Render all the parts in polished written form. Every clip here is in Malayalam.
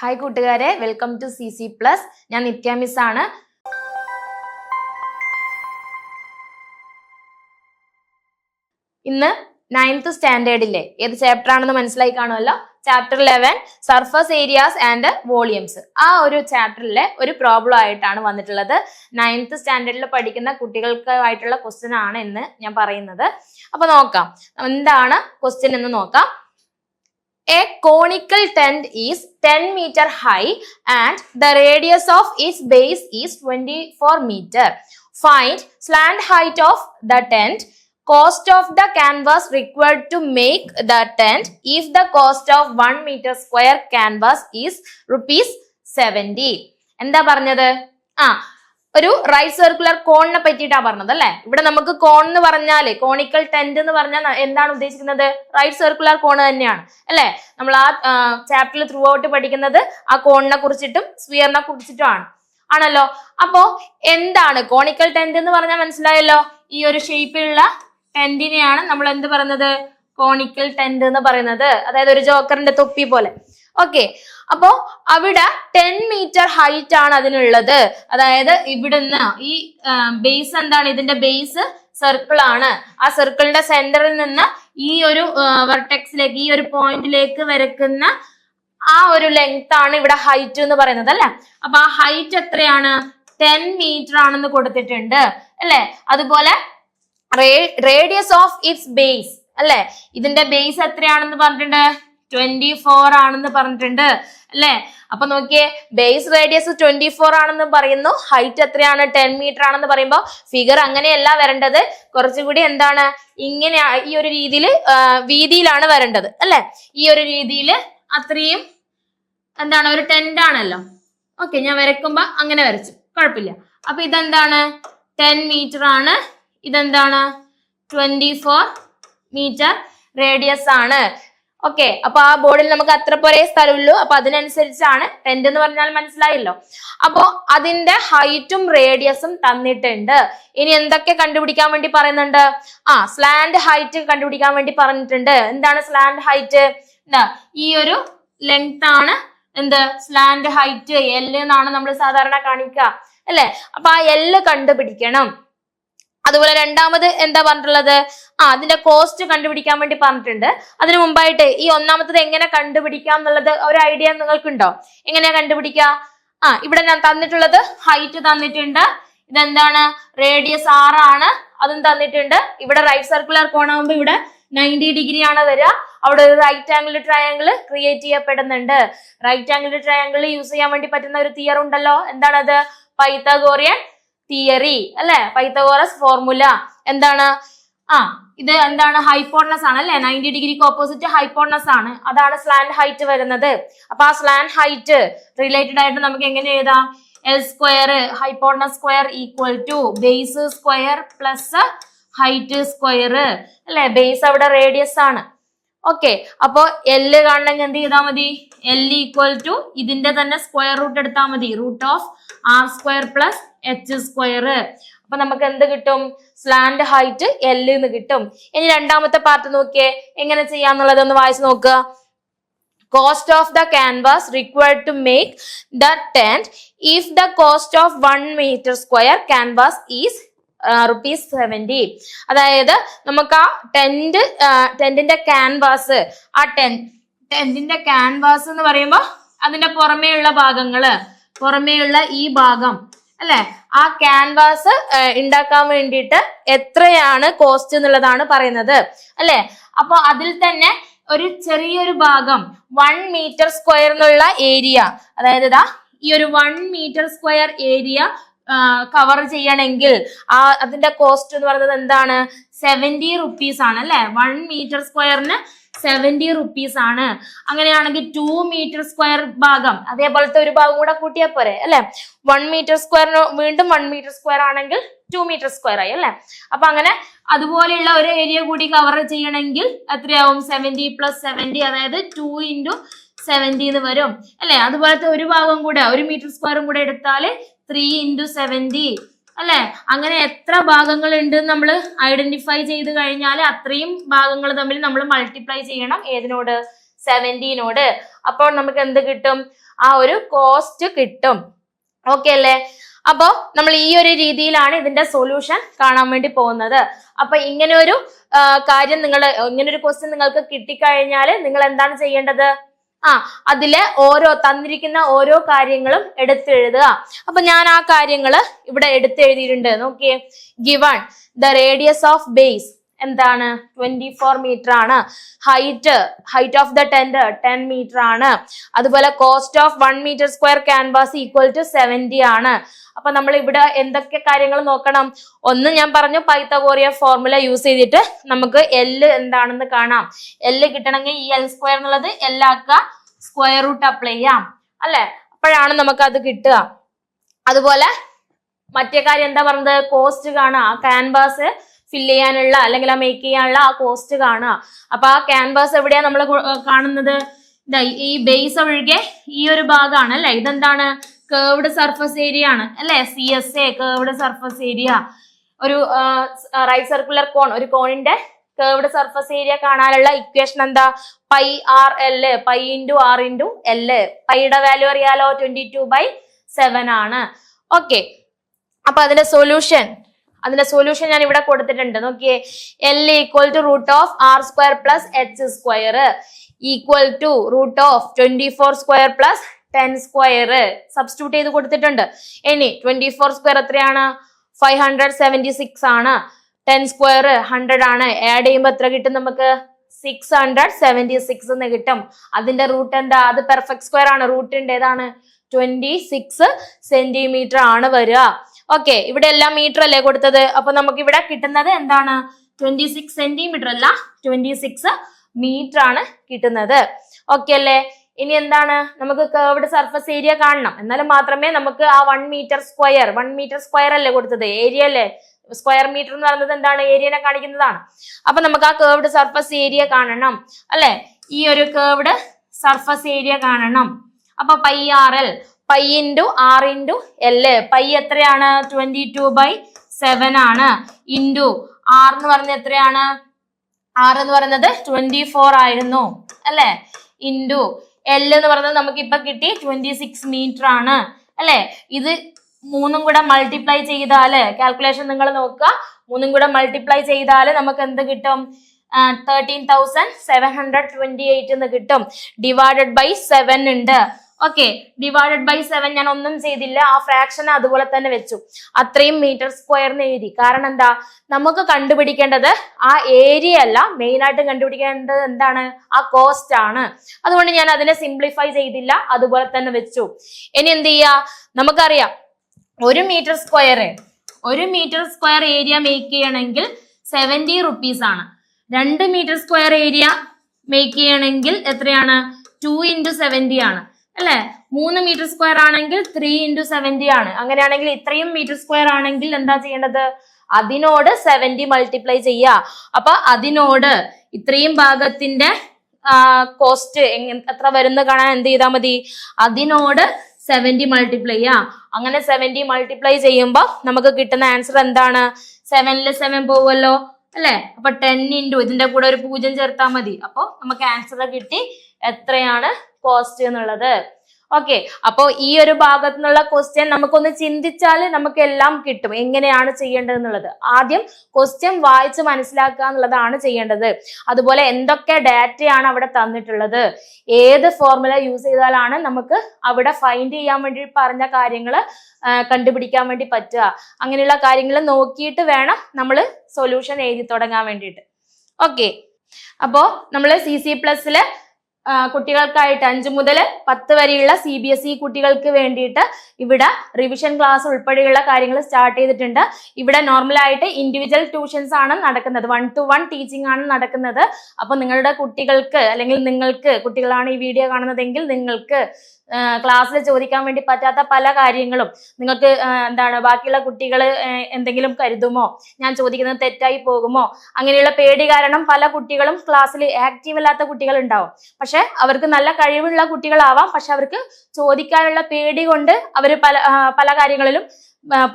ഹായ് കൂട്ടുകാരെ, വെൽക്കം ടു CC പ്ലസ്. ഞാൻ നിത്യ മിസ് ആണ്. ഇന്ന് 9th സ്റ്റാൻഡേർഡിലെ ഏത് ചാപ്റ്റർ ആണെന്ന് മനസ്സിലായി കാണുമല്ലോ. Chapter 11 surface areas and volumes. ആ ഒരു ചാപ്റ്ററിലെ ഒരു പ്രോബ്ലം ആയിട്ടാണ് വന്നിട്ടുള്ളത്. 9th സ്റ്റാൻഡേർഡിൽ പഠിക്കുന്ന കുട്ടികൾക്കായിട്ടുള്ള ക്വസ്റ്റ്യൻ ആണ് എന്ന് ഞാൻ പറയുന്നത്. അപ്പൊ നോക്കാം എന്താണ് ക്വസ്റ്റ്യൻ എന്ന് നോക്കാം. A conical tent is 10 meter high and the radius of its base is 24 meter. Find slant height of the tent, cost of the canvas required to make the tent if the cost of 1 meter square canvas is rupees 70. എന്താ പറഞ്ഞത്? ഒരു റൈറ്റ് സർക്കുലർ കോണിനെ പറ്റിയിട്ടാ പറഞ്ഞത് അല്ലെ. ഇവിടെ നമുക്ക് കോൺ എന്ന് പറഞ്ഞാല് കോണിക്കൽ ടെന്റ് എന്ന് പറഞ്ഞാൽ എന്താണ് ഉദ്ദേശിക്കുന്നത്? റൈറ്റ് സർക്കുലർ കോൺ തന്നെയാണ് അല്ലെ. നമ്മൾ ആ ചാപ്റ്ററിൽ ത്രൂ ഔട്ട് പഠിക്കുന്നത് ആ കോണിനെ കുറിച്ചിട്ടും സ്ഫിയറിനെ കുറിച്ചിട്ടുമാണ് ആണല്ലോ. അപ്പോ എന്താണ് കോണിക്കൽ ടെന്റ് എന്ന് പറഞ്ഞാൽ മനസ്സിലായല്ലോ. ഈ ഒരു ഷേപ്പിലുള്ള ടെന്റിനെയാണ് നമ്മൾ എന്ത് പറയുന്നത്? കോണിക്കൽ ടെന്റ് എന്ന് പറയുന്നത്. അതായത് ഒരു ജോക്കറിന്റെ തൊപ്പി പോലെ. ഓക്കെ, അപ്പോ അവിടെ 10 മീറ്റർ ഹൈറ്റ് ആണ് അതിനുള്ളത്. അതായത് ഇവിടുന്ന് ഈ ബേസ് എന്താണ്? ഇതിന്റെ ബേസ് സർക്കിൾ ആണ്. ആ സർക്കിളിന്റെ സെന്ററിൽ നിന്ന് ഈ ഒരു വെർട്ടെക്സിലേക്ക്, ഈ ഒരു പോയിന്റിലേക്ക് വരക്കുന്ന ആ ഒരു ലെങ്ത് ആണ് ഇവിടെ ഹൈറ്റ് എന്ന് പറയുന്നത് അല്ലെ. അപ്പൊ ആ ഹൈറ്റ് എത്രയാണ്? 10 മീറ്റർ ആണെന്ന് കൊടുത്തിട്ടുണ്ട് അല്ലെ. അതുപോലെ റേഡിയസ് ഓഫ് ഇറ്റ്സ് ബേസ് അല്ലെ. ഇതിന്റെ ബേസ് എത്രയാണെന്ന് പറഞ്ഞിട്ടുണ്ട്? 24 ആണെന്ന് പറഞ്ഞിട്ടുണ്ട് അല്ലെ. അപ്പൊ നോക്കിയേ, ബേസ് റേഡിയസ് 24 ആണെന്ന് പറയുന്നു, ഹൈറ്റ് എത്രയാണ്? 10 മീറ്റർ ആണെന്ന് പറയുമ്പോൾ ഫിഗർ അങ്ങനെയല്ല വരേണ്ടത്. കുറച്ചുകൂടി എന്താണ്, ഇങ്ങനെ ഈ ഒരു രീതിയിൽ വീതിയിലാണ് വരേണ്ടത് അല്ലെ. ഈ ഒരു രീതിയിൽ അത്രയും എന്താണ്, ഒരു ടെന്റ് ആണല്ലോ. ഓക്കെ, ഞാൻ വരയ്ക്കുമ്പോ അങ്ങനെ വരച്ചു, കുഴപ്പമില്ല. അപ്പൊ ഇതെന്താണ്? 10 മീറ്റർ ആണ്. ഇതെന്താണ്? 24 മീറ്റർ റേഡിയസ് ആണ്. ഓക്കെ, അപ്പൊ ആ ബോർഡിൽ നമുക്ക് അത്ര പോരെ സ്ഥലമുള്ളൂ. അപ്പൊ അതിനനുസരിച്ചാണ് ടെന്റ് എന്ന് പറഞ്ഞാൽ മനസ്സിലായല്ലോ. അപ്പോ അതിന്റെ ഹൈറ്റും റേഡിയസും തന്നിട്ടുണ്ട്. ഇനി എന്തൊക്കെ കണ്ടുപിടിക്കാൻ വേണ്ടി പറയുന്നുണ്ട്? സ്ലാന്റ് ഹൈറ്റ് കണ്ടുപിടിക്കാൻ വേണ്ടി പറഞ്ഞിട്ടുണ്ട്. എന്താണ് സ്ലാന്റ് ഹൈറ്റ്? ഈ ഒരു ലെങ്ത് ആണ് എന്ത്? Slant height. L എന്നാണ് നമ്മൾ സാധാരണ കാണിക്കുക അല്ലെ. അപ്പൊ ആ L കണ്ടുപിടിക്കണം. അതുപോലെ രണ്ടാമത് എന്താ പറഞ്ഞിട്ടുള്ളത്? അതിന്റെ കോസ്റ്റ് കണ്ടുപിടിക്കാൻ വേണ്ടി പറഞ്ഞിട്ടുണ്ട്. അതിനു മുമ്പായിട്ട് ഈ ഒന്നാമത്തത് എങ്ങനെ കണ്ടുപിടിക്കാം എന്നുള്ളത് ഒരു ഐഡിയ നിങ്ങൾക്കുണ്ടോ? എങ്ങനെയാ കണ്ടുപിടിക്കുക? ഇവിടെ ഞാൻ തന്നിട്ടുള്ളത് ഹൈറ്റ് തന്നിട്ടുണ്ട്. ഇതെന്താണ്? റേഡിയസ് 6 ആണ്, അതും തന്നിട്ടുണ്ട്. ഇവിടെ റൈറ്റ് സർക്കുലർ കോണാകുമ്പോ ഇവിടെ 90 ഡിഗ്രി ആണ് വരിക. അവിടെ ഒരു റൈറ്റ് ആംഗിൾ ട്രയാങ്കിൾ ക്രിയേറ്റ് ചെയ്യപ്പെടുന്നുണ്ട്. റൈറ്റ് ആംഗിൾ ട്രയാങ്കിൾ യൂസ് ചെയ്യാൻ വേണ്ടി പറ്റുന്ന ഒരു തിയറി ഉണ്ടല്ലോ. എന്താണത്? പൈത്തഗോറിയൻ തിയറി അല്ലെ. പൈത്തഗോറസ് ഫോർമുല എന്താണ്? ഇത് എന്താണ്? ഹൈപ്പോട്ടനസ് ആണ് അല്ലെ. 90 ഡിഗ്രിക്ക് ഓപ്പോസിറ്റ് ഹൈപ്പോട്ടനസ് ആണ്. അതാണ് സ്ലാന്റ് ഹൈറ്റ് വരുന്നത്. അപ്പൊ ആ സ്ലാന്റ് ഹൈറ്റ് റിലേറ്റഡ് ആയിട്ട് നമുക്ക് എങ്ങനെ എഴുതാം? L square hypotenuse square equal to base square plus height square അല്ലെ. ബേസ് അവിടെ റേഡിയസ് ആണ്. ഓക്കെ, അപ്പോ L കാണണമെങ്കിൽ എന്ത് ചെയ്താൽ മതി? L ഈക്വൽ ടു ഇതിന്റെ തന്നെ സ്ക്വയർ റൂട്ട് എടുത്താൽ മതി. Root of R square plus H square. അപ്പൊ നമുക്ക് എന്ത് കിട്ടും? സ്ലാന്റ് ഹൈറ്റ് L എന്ന് കിട്ടും. ഇനി രണ്ടാമത്തെ പാർട്ട് നോക്കിയേ, എങ്ങനെ ചെയ്യാന്നുള്ളത് ഒന്ന് വായിച്ചു നോക്കുക. Cost of the canvas required to make the tent if the cost of 1 meter square canvas is rupees 70. അതായത് നമുക്ക് ആ ടെന്റിന്റെ ക്യാൻവാസ്, ആ ടെന്റിന്റെ ക്യാൻവാസ് എന്ന് പറയുമ്പോ അതിന്റെ പുറമേയുള്ള ഭാഗങ്ങള്, പുറമേയുള്ള ഈ ഭാഗം അല്ലെ, ആ ക്യാൻവാസ് ഉണ്ടാക്കാൻ വേണ്ടിയിട്ട് എത്രയാണ് കോസ്റ്റ് എന്നുള്ളതാണ് പറയുന്നത് അല്ലെ. അപ്പൊ അതിൽ തന്നെ ഒരു ചെറിയൊരു ഭാഗം 1 മീറ്റർ സ്ക്വയർ എന്നുള്ള ഏരിയ, അതായത് ഈ ഒരു 1 മീറ്റർ സ്ക്വയർ ഏരിയ കവർ ചെയ്യണമെങ്കിൽ അതിന്റെ കോസ്റ്റ് എന്ന് പറയുന്നത് എന്താണ്? 70 റുപ്പീസ് ആണ് അല്ലെ. 1 മീറ്റർ സ്ക്വയറിന് 70 റുപ്പീസ് ആണ്. അങ്ങനെയാണെങ്കിൽ 2 മീറ്റർ സ്ക്വയർ ഭാഗം, അതേപോലത്തെ ഒരു ഭാഗം കൂടെ കൂട്ടിയാൽ പോരെ അല്ലെ. 1 മീറ്റർ സ്ക്വയറിന് വീണ്ടും 1 മീറ്റർ സ്ക്വയർ ആണെങ്കിൽ 2 മീറ്റർ സ്ക്വയർ ആയി അല്ലെ. അപ്പൊ അങ്ങനെ അതുപോലെയുള്ള ഒരു ഏരിയ കൂടി കവർ ചെയ്യണമെങ്കിൽ എത്രയാവും? 70 + 70, അതായത് 2 × 70 എന്ന് വരും അല്ലെ. അതുപോലത്തെ ഒരു ഭാഗം കൂടെ, 1 മീറ്റർ സ്ക്വയറും കൂടെ എടുത്താല് 3 × 70 അല്ലെ. അങ്ങനെ എത്ര ഭാഗങ്ങൾ ഉണ്ട് നമ്മൾ ഐഡന്റിഫൈ ചെയ്ത് കഴിഞ്ഞാൽ അത്രയും ഭാഗങ്ങൾ തമ്മിൽ നമ്മൾ മൾട്ടിപ്ലൈ ചെയ്യണം. ഏതിനോട്? 70നോട്. അപ്പോൾ നമുക്ക് എന്ത് കിട്ടും? ആ ഒരു കോസ്റ്റ് കിട്ടും. ഓക്കെ അല്ലേ? അപ്പോ നമ്മൾ ഈ ഒരു രീതിയിലാണ് ഇതിന്റെ സൊല്യൂഷൻ കാണാൻ വേണ്ടി പോകുന്നത്. അപ്പൊ ഇങ്ങനെ ഒരു കാര്യം ഇങ്ങനെ ഒരു ക്വസ്റ്റ്യൻ നിങ്ങൾക്ക് കിട്ടിക്കഴിഞ്ഞാൽ നിങ്ങൾ എന്താണ് ചെയ്യേണ്ടത്? അതിലെ തന്നിരിക്കുന്ന ഓരോ കാര്യങ്ങളും എടുത്തെഴുതുക. അപ്പൊ ഞാൻ ആ കാര്യങ്ങള് ഇവിടെ എടുത്തെഴുതിയിട്ടുണ്ട്. നോക്കിയേ, given the radius of base എന്താണ് 24 മീറ്റർ ആണ്. Height of the tent 10 metre ആണ്. അതുപോലെ cost of 1 metre square canvas equal to 70 ആണ്. അപ്പൊ നമ്മൾ ഇവിടെ എന്തൊക്കെ കാര്യങ്ങൾ നോക്കണം? ഒന്ന് ഞാൻ പറഞ്ഞു, പൈത്തഗോറിയ ഫോർമുല യൂസ് ചെയ്തിട്ട് നമുക്ക് L എന്താണെന്ന് കാണാം. L കിട്ടണമെങ്കിൽ ഈ L സ്ക്വയർ എന്നുള്ളത് L ആക്കുക, സ്ക്വയർ റൂട്ട് അപ്ലൈ ചെയ്യാം അല്ലെ, അപ്പോഴാണ് നമുക്ക് അത് കിട്ടുക. അതുപോലെ മറ്റേ കാര്യം എന്താ പറഞ്ഞത്? കോസ്റ്റ് കാണുക. ആ ക്യാൻവാസ് ഫില്ല് ചെയ്യാനുള്ള അല്ലെങ്കിൽ ആ മേക്ക് ചെയ്യാനുള്ള ആ കോസ്റ്റ് കാണുക. അപ്പൊ ആ ക്യാൻവാസ് എവിടെയാ നമ്മൾ കാണുന്നത്? ഈ ബേസ് ഒഴികെ ഈ ഒരു ഭാഗമാണ് അല്ലെ. ഇതെന്താണ്? കേർവ്ഡ് സർഫസ് ഏരിയ ആണ് അല്ലെ. CSA curved surface area. ഒരു റൈറ്റ് സർക്കുലർ കോൺ, ഒരു കോണിന്റെ കേർവ്ഡ് സർഫസ് ഏരിയ കാണാനുള്ള ഇക്വേഷൻ എന്താ? Pi R L, pi into R into L. പൈയുടെ വാല്യൂ അറിയാലോ, 22/7 ആണ്. ഓക്കെ, അപ്പൊ അതിന്റെ സൊല്യൂഷൻ ഞാൻ ഇവിടെ കൊടുത്തിട്ടുണ്ട്. നോക്കിയേ, L equal to root of R square plus H square equal to root of 24 square plus 10 square substitute ചെയ്ത് കൊടുത്തിട്ടുണ്ട്. ഇനി 24 സ്ക്വയർ എത്രയാണ്? 576 ആണ്. 10 സ്ക്വയർ 100 ആണ്. ആഡ് ചെയ്യുമ്പോൾ എത്ര കിട്ടും നമുക്ക്? 676 എന്ന് കിട്ടും. അതിന്റെ റൂട്ട് എന്താ? അത് പെർഫെക്റ്റ് സ്ക്വയർ ആണ്. റൂട്ടിന്റെ ഏതാണ്? 26 സെന്റിമീറ്റർ ആണ് വരിക. ഓക്കെ, ഇവിടെ എല്ലാം മീറ്റർ അല്ലേ കൊടുത്തത്. അപ്പൊ നമുക്ക് ഇവിടെ കിട്ടുന്നത് എന്താണ്? 26 സെന്റിമീറ്റർ അല്ല, 26 മീറ്റർ ആണ് കിട്ടുന്നത്. ഓക്കെ അല്ലേ? ഇനി എന്താണ്? നമുക്ക് കേർവ്ഡ് സർഫസ് ഏരിയ കാണണം. എന്നാലും മാത്രമേ നമുക്ക് ആ 1 മീറ്റർ സ്ക്വയർ അല്ലേ കൊടുത്തത്, ഏരിയ അല്ലേ. സ്ക്വയർ മീറ്റർ എന്ന് പറയുന്നത് എന്താണ്? ഏരിയനെ കാണിക്കുന്നതാണ്. അപ്പൊ നമുക്ക് ആ കേർവ്ഡ് സർഫസ് ഏരിയ കാണണം അല്ലെ. ഈ ഒരു കേർവ്ഡ് സർഫസ് ഏരിയ കാണണം. അപ്പൊ pi R L, pi into R into L. Pi എത്രയാണ്? 22/7 ആണ്. ഇൻറ്റു ആർ എന്ന് പറയുന്നത് എത്രയാണ്? ആർ എന്ന് പറയുന്നത് 24 ആയിരുന്നു അല്ലെ. ഇൻറ്റു എൽ എന്ന് പറയുന്നത് നമുക്ക് ഇപ്പൊ കിട്ടി 26 മീറ്റർ ആണ് അല്ലെ. ഇത് മൂന്നും കൂടെ മൾട്ടിപ്ലൈ ചെയ്താല്, കാൽക്കുലേഷൻ നിങ്ങൾ നോക്കുക, മൂന്നും കൂടെ മൾട്ടിപ്ലൈ ചെയ്താല് നമുക്ക് എന്ത് കിട്ടും? 13,728 എന്ന് കിട്ടും. ഡിവൈഡഡ് ബൈ 7 ഉണ്ട്. ഓക്കെ, ഡിവൈഡഡ് ബൈ 7 ഞാൻ ഒന്നും ചെയ്തില്ല, ആ ഫ്രാക്ഷൻ അതുപോലെ തന്നെ വെച്ചു. അത്രയും മീറ്റർ സ്ക്വയറിന് എഴുതി. കാരണം എന്താ? നമുക്ക് കണ്ടുപിടിക്കേണ്ടത് ആ ഏരിയ അല്ല, മെയിൻ ആയിട്ട് കണ്ടുപിടിക്കേണ്ടത് എന്താണ്? ആ കോസ്റ്റ് ആണ്. അതുകൊണ്ട് ഞാൻ അതിനെ സിംപ്ലിഫൈ ചെയ്തില്ല, അതുപോലെ തന്നെ വെച്ചു. ഇനി എന്ത് ചെയ്യാ? നമുക്കറിയാം 1 മീറ്റർ സ്ക്വയർ ഏരിയ മേക്ക് ചെയ്യണമെങ്കിൽ 70 റുപ്പീസ് ആണ്. 2 മീറ്റർ സ്ക്വയർ ഏരിയ മേക്ക് ചെയ്യണമെങ്കിൽ എത്രയാണ്? 2 × 70 ആണ് അല്ലെ. 3 മീറ്റർ സ്ക്വയർ ആണെങ്കിൽ 3 × 70 ആണ്. അങ്ങനെയാണെങ്കിൽ ഇത്രയും മീറ്റർ സ്ക്വയർ ആണെങ്കിൽ എന്താ ചെയ്യേണ്ടത്? അതിനോട് 70 മൾട്ടിപ്ലൈ ചെയ്യുക. അപ്പൊ അതിനോട് ഇത്രയും ഭാഗത്തിന്റെ കോസ്റ്റ് എത്ര വരുന്ന കാണാൻ എന്ത് ചെയ്താൽ മതി? അതിനോട് 70 മൾട്ടിപ്ലൈ ചെയ്യാം. അങ്ങനെ 70 മൾട്ടിപ്ലൈ ചെയ്യുമ്പോൾ നമുക്ക് കിട്ടുന്ന ആൻസർ എന്താണ്? 7 7 പോവുമല്ലോ അല്ലെ. അപ്പൊ 10 ഇൻറ്റു ഇതിന്റെ കൂടെ ഒരു 0 ചേർത്താൽ മതി. അപ്പൊ നമുക്ക് ആൻസർ കിട്ടി എത്രയാണ് കോസ്റ്റ് എന്നുള്ളത്. ഓക്കെ, അപ്പോ ഈ ഒരു ഭാഗത്തു നിന്നുള്ള ക്വസ്റ്റ്യൻ നമുക്കൊന്ന് ചിന്തിച്ചാൽ നമുക്ക് എല്ലാം കിട്ടും, എങ്ങനെയാണ് ചെയ്യേണ്ടത് എന്നുള്ളത്. ആദ്യം ക്വസ്റ്റ്യൻ വായിച്ച് മനസ്സിലാക്കുക എന്നുള്ളതാണ് ചെയ്യേണ്ടത്. അതുപോലെ എന്തൊക്കെ ഡാറ്റയാണ് അവിടെ തന്നിട്ടുള്ളത്, ഏത് ഫോർമുല യൂസ് ചെയ്താലാണ് നമുക്ക് അവിടെ ഫൈൻഡ് ചെയ്യാൻ വേണ്ടി പറഞ്ഞ കാര്യങ്ങൾ കണ്ടുപിടിക്കാൻ വേണ്ടി പറ്റുക, അങ്ങനെയുള്ള കാര്യങ്ങൾ നോക്കിയിട്ട് വേണം നമ്മൾ സൊല്യൂഷൻ എഴുതി തുടങ്ങാൻ വേണ്ടിയിട്ട്. ഓക്കെ, അപ്പോ നമ്മൾ CC+ല് കുട്ടികൾക്കായിട്ട് 5 മുതൽ 10 വരെയുള്ള CBSE കുട്ടികൾക്ക് വേണ്ടിയിട്ട് ഇവിടെ റിവിഷൻ ക്ലാസ് ഉൾപ്പെടെയുള്ള കാര്യങ്ങൾ സ്റ്റാർട്ട് ചെയ്തിട്ടുണ്ട്. ഇവിടെ നോർമലായിട്ട് ഇൻഡിവിജ്വൽ ട്യൂഷൻസ് ആണ് നടക്കുന്നത്, 1-to-1 ടീച്ചിങ് ആണ് നടക്കുന്നത്. അപ്പൊ നിങ്ങളുടെ കുട്ടികൾക്ക് അല്ലെങ്കിൽ നിങ്ങൾക്ക് കുട്ടികളാണ് ഈ വീഡിയോ കാണുന്നതെങ്കിൽ നിങ്ങൾക്ക് ക്ലാസ്സിൽ ചോദിക്കാൻ വേണ്ടി പറ്റാത്ത പല കാര്യങ്ങളും നിങ്ങൾക്ക് ബാക്കിയുള്ള കുട്ടികൾ എന്തെങ്കിലും കരുതുമോ, ഞാൻ ചോദിക്കുന്നത് തെറ്റായി പോകുമോ, അങ്ങനെയുള്ള പേടി കാരണം പല കുട്ടികളും ക്ലാസ്സിൽ ആക്റ്റീവ് അല്ലാത്ത കുട്ടികൾ ഉണ്ടാവും. പക്ഷെ അവർക്ക് നല്ല കഴിവുള്ള കുട്ടികളാവാം, പക്ഷെ അവർക്ക് ചോദിക്കാനുള്ള പേടി കൊണ്ട് അവർ പല കാര്യങ്ങളിലും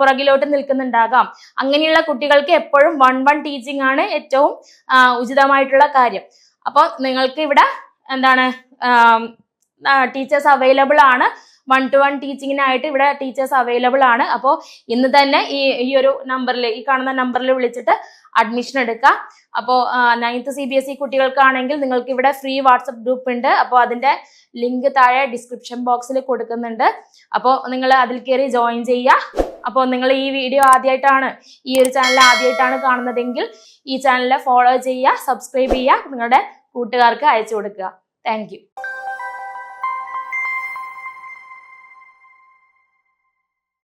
പുറകിലോട്ട് നിൽക്കുന്നുണ്ടാകാം. അങ്ങനെയുള്ള കുട്ടികൾക്ക് എപ്പോഴും 1-1 ടീച്ചിങ് ആണ് ഏറ്റവും ഉചിതമായിട്ടുള്ള കാര്യം. അപ്പോൾ നിങ്ങൾക്ക് ഇവിടെ ടീച്ചേഴ്സ് അവൈലബിൾ ആണ്. 1-to-1 ടീച്ചിങ്ങിനായിട്ട് ഇവിടെ ടീച്ചേഴ്സ് അവൈലബിൾ ആണ്. അപ്പോൾ ഇന്ന് തന്നെ ഈ ഒരു നമ്പറിൽ, ഈ കാണുന്ന നമ്പറിൽ വിളിച്ചിട്ട് അഡ്മിഷൻ എടുക്കുക. അപ്പോൾ 9th CBSE കുട്ടികൾക്കാണെങ്കിൽ നിങ്ങൾക്ക് ഇവിടെ ഫ്രീ വാട്സപ്പ് ഗ്രൂപ്പ് ഉണ്ട്. അപ്പോൾ അതിന്റെ ലിങ്ക് താഴെ ഡിസ്ക്രിപ്ഷൻ ബോക്സിൽ കൊടുക്കുന്നുണ്ട്. അപ്പോൾ നിങ്ങൾ അതിൽ കയറി ജോയിൻ ചെയ്യുക. അപ്പോൾ നിങ്ങൾ ഈ വീഡിയോ ആദ്യമായിട്ടാണ്, ഈ ഒരു ചാനൽ ആദ്യമായിട്ടാണ് കാണുന്നതെങ്കിൽ ഈ ചാനൽ ഫോളോ ചെയ്യുക, സബ്സ്ക്രൈബ് ചെയ്യുക, നിങ്ങളുടെ കൂട്ടുകാർക്ക് അയച്ചു കൊടുക്കുക. താങ്ക്